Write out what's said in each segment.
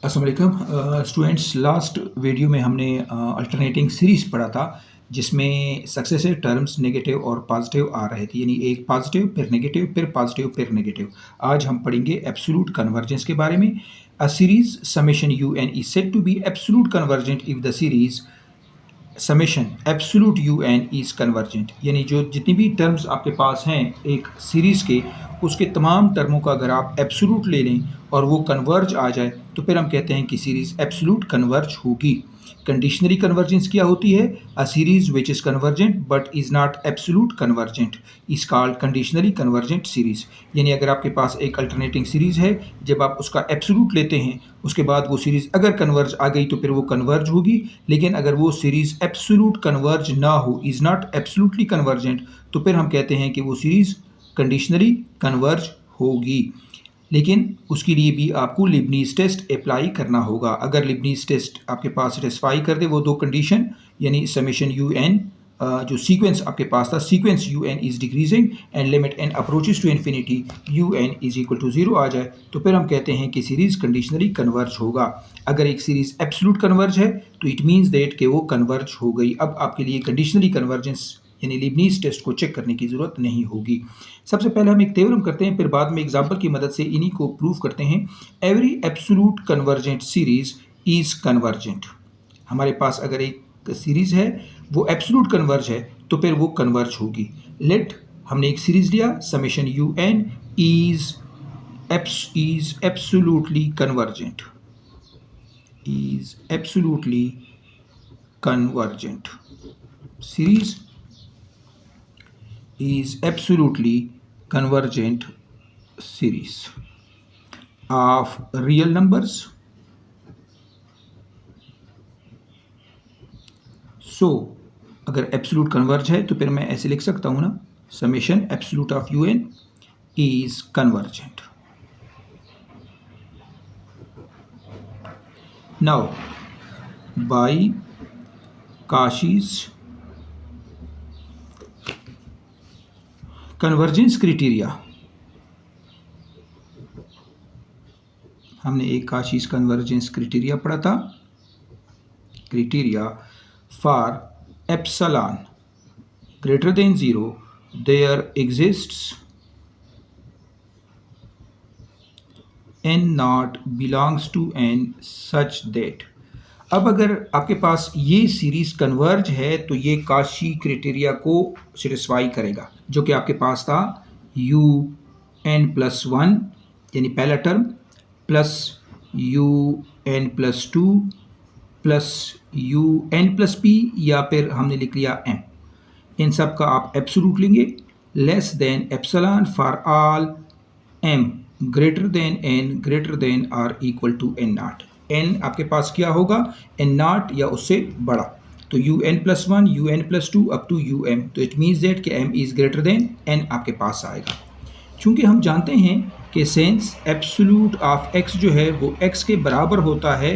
अस्सलाम वालेकुम students. Last video में हमने अल्टरनेटिंग सीरीज़ पढ़ा था जिसमें सक्सेसिव टर्म्स नेगेटिव और पॉजिटिव आ रहे थे, यानी एक पॉजिटिव फिर नेगेटिव फिर पॉजिटिव फिर नेगेटिव। आज हम पढ़ेंगे एब्सोल्यूट कन्वर्जेंस के बारे में। A series summation u n is said to be absolute convergent if the series summation absolute u n is convergent, यानी जो जितनी भी टर्म्स आपके पास हैं एक सीरीज़ के, उसके तमाम टर्मों का अगर आप एब्सोल्यूट ले लें और वो कन्वर्ज आ जाए तो फिर हम कहते हैं कि सीरीज़ एब्सोल्यूट कन्वर्ज होगी। कंडीशनली कन्वर्जेंस क्या होती है? A series which is convergent but is not absolute convergent is called conditionally convergent series. यानी अगर आपके पास एक अल्टरनेटिंग सीरीज़ है, जब आप उसका एब्सोल्यूट लेते हैं उसके बाद वो सीरीज़ अगर कन्वर्ज आ गई तो फिर वो कन्वर्ज होगी, लेकिन अगर वो सीरीज़ एब्सोल्यूट कन्वर्ज ना हो, इज़ नॉट एब्सोल्यूटली कन्वर्जेंट, तो फिर हम कहते हैं कि वो सीरीज़ कंडीशनली कन्वर्ज होगी। लेकिन उसके लिए भी आपको लिबनीज़ टेस्ट अप्लाई करना होगा। अगर लिबनीज़ टेस्ट आपके पास सेटिस्फाई कर दे वो दो कंडीशन, यानी समेशन यू एन, जो सीक्वेंस आपके पास था, sequence u n is decreasing and limit n approaches to infinity u n is equal to 0 आ जाए, तो फिर हम कहते हैं कि सीरीज़ कंडीशनली कन्वर्ज होगा। अगर एक सीरीज़ एब्सोल्यूट कन्वर्ज है तो इट मीन्स दैट कि वो कन्वर्ज हो गई। अब आपके लिए कंडीशनली कन्वर्जेंस यानी लिबनीज़ टेस्ट को चेक करने की ज़रूरत नहीं होगी। सबसे पहले हम एक थ्योरम करते हैं, फिर बाद में एग्जाम्पल की मदद से इन्हीं को प्रूव करते हैं। Every absolute convergent series is convergent. हमारे पास अगर एक सीरीज़ है वो एब्सोल्यूट कन्वर्ज है तो फिर वो कन्वर्ज होगी। लेट हमने एक सीरीज़ लिया, summation u n is absolutely convergent, is absolutely convergent. Series is absolutely convergent series of real numbers. So अगर एब्सोल्यूट कन्वर्ज है तो फिर मैं ऐसे लिख सकता हूँ ना, summation absolute of u n is convergent. Now by Cauchy's convergence criteria, हमने एक काशीज कन्वर्जेंस क्राइटेरिया पढ़ा था। Criteria for epsilon greater than 0 there exists n naught belongs to n such that। अब अगर आपके पास ये सीरीज कन्वर्ज है तो ये काशी क्राइटेरिया को सेटिस्फाई करेगा, जो कि आपके पास था यू एन प्लस वन यानी पहला term plus u n plus two plus u n plus p, या फिर हमने लिख लिया एम। इन सब का आप एब्सोल्यूट लेंगे, less than epsilon for all m greater than or equal to n not. N आपके पास क्या होगा? एन नॉट या उससे बड़ा। तो u n plus one, u n plus two up to u m, तो इट मीन्स दैट कि m is greater than n आपके पास आएगा। क्योंकि हम जानते हैं कि सेंस एब्सोल्यूट ऑफ एक्स जो है वो एक्स के बराबर होता है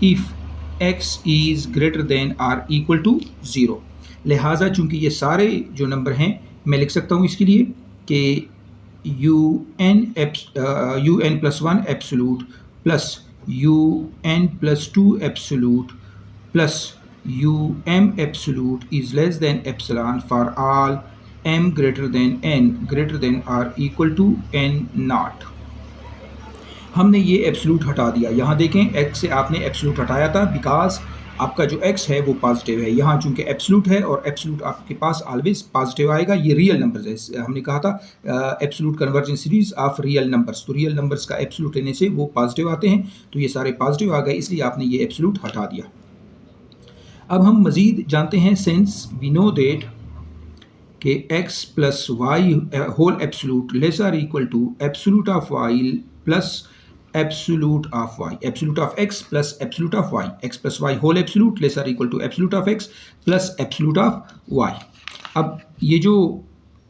if x is greater than or equal to 0। लिहाजा चूँकि ये सारे जो नंबर हैं मैं लिख सकता हूँ इसके लिए कि u n plus one absolute plus u n plus two absolute plus u m absolute is less than epsilon for all m greater than or equal to n not. हमने ये एब्सोल्यूट हटा दिया। यहाँ देखें एक्स से आपने absolute हटाया था बिकॉज आपका जो एक्स है वो पॉजिटिव है। यहाँ चूंकि एब्सोल्यूट है और एब्सोल्यूट आपके पास ऑलवेज पॉजिटिव आएगा, ये रियल नंबर्स है। हमने कहा था absolute convergence series of real numbers, तो रियल नंबर्स का एब्सोल्यूट लेने से वो पॉजिटिव आते हैं, तो ये सारे पॉजिटिव आ गए, इसलिए आपने ये एब्सोल्यूट हटा दिया। अब हम मज़ीद जानते हैं, सिंस वी नो दैट कि x plus y whole absolute less or equal to absolute of y plus absolute of y, absolute of x plus absolute of y, x plus y whole absolute less or equal to absolute of x plus absolute of y. अब ये जो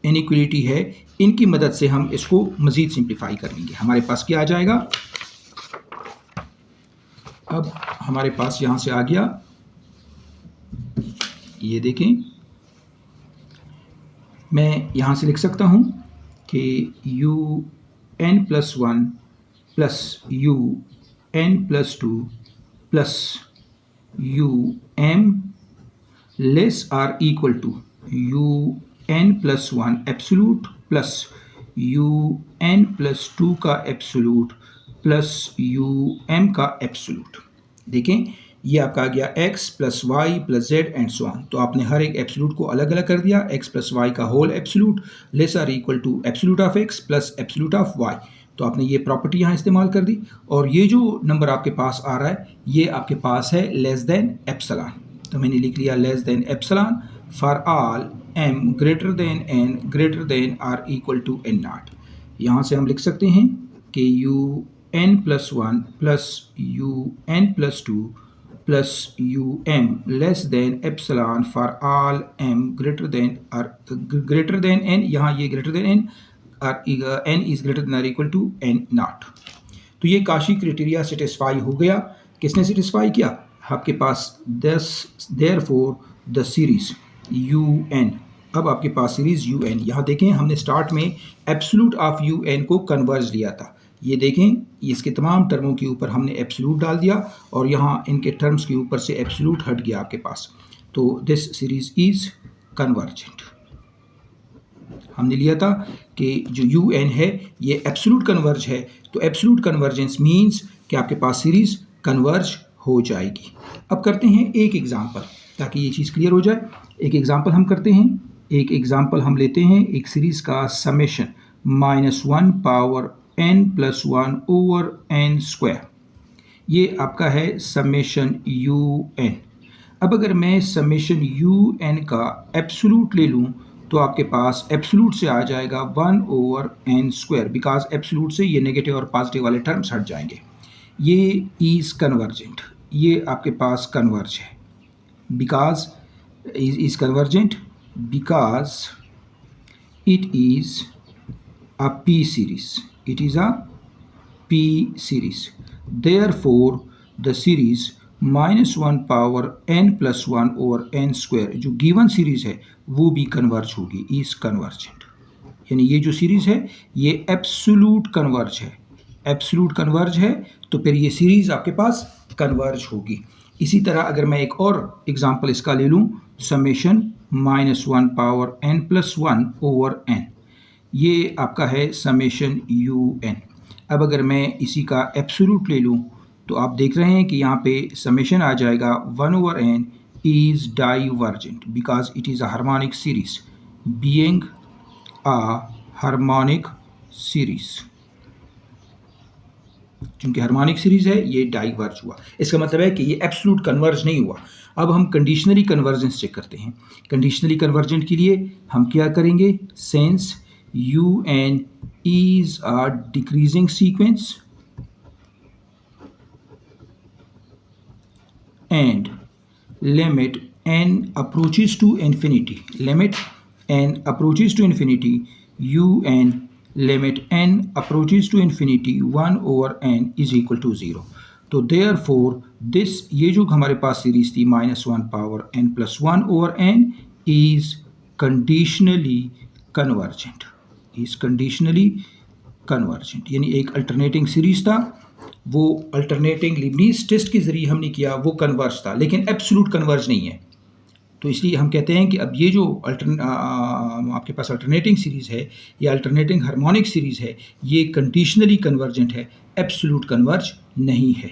inequality है इनकी मदद से हम इसको मज़ीद सिंप्लीफाई कर लेंगे। हमारे पास क्या आ जाएगा? अब हमारे पास यहाँ से आ गया, ये देखें, मैं यहाँ से लिख सकता हूँ कि u n plus one plus u n plus 2 plus u m less or equal to u n plus 1 absolute plus u n plus 2 का एब्सोल्यूट प्लस यू एम का एब्सोल्यूट। देखें ये आपका आ गया x plus y plus z and so on. तो आपने हर एक एब्सोल्यूट को अलग अलग कर दिया, x प्लस वाई का whole absolute less or equal to absolute of x plus absolute of y। तो आपने ये प्रॉपर्टी यहाँ इस्तेमाल कर दी और ये जो नंबर आपके पास आ रहा है ये आपके पास है लेस देन एप्सिलॉन। तो मैंने लिख लिया less than epsilon for all m greater than n greater than or equal to n not. यहाँ से हम लिख सकते हैं कि u n plus 1 plus u n plus 2 plus u m less than epsilon for all m greater than n। यहाँ ये greater than n n is greater than or equal to n not. तो ये Kashi criteria satisfy हो गया। किसने satisfy किया? आपके पास therefore the series u n. अब आपके पास सीरीज यू एन, यहाँ देखें हमने स्टार्ट में एब्सोल्यूट ऑफ यू एन को कन्वर्ज लिया था। ये देखें इसके तमाम टर्मों के ऊपर हमने एब्सोल्यूट डाल दिया और यहाँ इनके टर्म्स के ऊपर से एब्सोल्यूट हट गया आपके पास। तो दिस सीरीज इज कन्वर्जेंट। हमने लिया था कि जो यू एन है ये एब्सोल्यूट कन्वर्ज है। तो एब्सोल्यूट कन्वर्जेंस मीन्स कि आपके पास सीरीज कन्वर्ज हो जाएगी। अब करते हैं एक एग्जांपल ताकि ये चीज़ क्लियर हो जाए। एक एग्जांपल हम करते हैं। एक एग्जांपल हम लेते हैं एक सीरीज़ का summation -1 power n plus 1 over n square. ये आपका है समेशन यू एन। अब अगर मैं समेशन यू एन का एब्सोल्यूट ले लूँ तो आपके पास एब्सोल्यूट से आ जाएगा 1 over n square, because absolute से ये नेगेटिव और पॉजिटिव वाले टर्म्स हट जाएंगे। ये इज़ कन्वर्जेंट, ये आपके पास कन्वर्ज है। Because is convergent because it is a p series. It is a p series. Therefore, the series -1 power n plus 1 over n square जो गिवन सीरीज है वो भी कन्वर्ज होगी, इज कन्वर्जेंट। यानी ये जो सीरीज है ये एब्सोल्यूट कन्वर्ज है। एब्सोल्यूट कन्वर्ज है तो फिर ये सीरीज आपके पास कन्वर्ज होगी। इसी तरह अगर मैं एक और एग्जांपल इसका ले लूँ, summation -1 power n plus 1 over n, ये आपका है समेशन यू एन। अब अगर मैं इसी का एब्सोल्यूट ले लूँ तो आप देख रहे हैं कि यहाँ पे समेशन आ जाएगा 1 over n is divergent because it is a harmonic series. Being a harmonic series, क्योंकि हार्मोनिक सीरीज है ये डाइवर्ज हुआ। इसका मतलब है कि ये एब्सोल्यूट कन्वर्ज नहीं हुआ। अब हम कंडीशनली कन्वर्जेंस चेक करते हैं। कंडीशनली कन्वर्जेंट के लिए हम क्या करेंगे, sense un is a decreasing sequence and limit n approaches to infinity, limit n approaches to infinity un limit n approaches to infinity 1 over n is equal to 0। तो therefore this ये जो हमारे पास series थी -1 power n plus 1 over n is conditionally convergent, is conditionally convergent. यानी एक alternating series था, वो alternating लीबनीज़ test के ज़रिए हमने किया, वो कन्वर्ज था लेकिन एब्सोल्यूट कन्वर्ज नहीं है। तो इसलिए हम कहते हैं कि अब ये जो आपके पास अल्टरनेटिंग सीरीज़ है या अल्टरनेटिंग हार्मोनिक सीरीज़ है ये कंडीशनली कन्वर्जेंट है, एब्सोल्यूट कन्वर्ज नहीं है।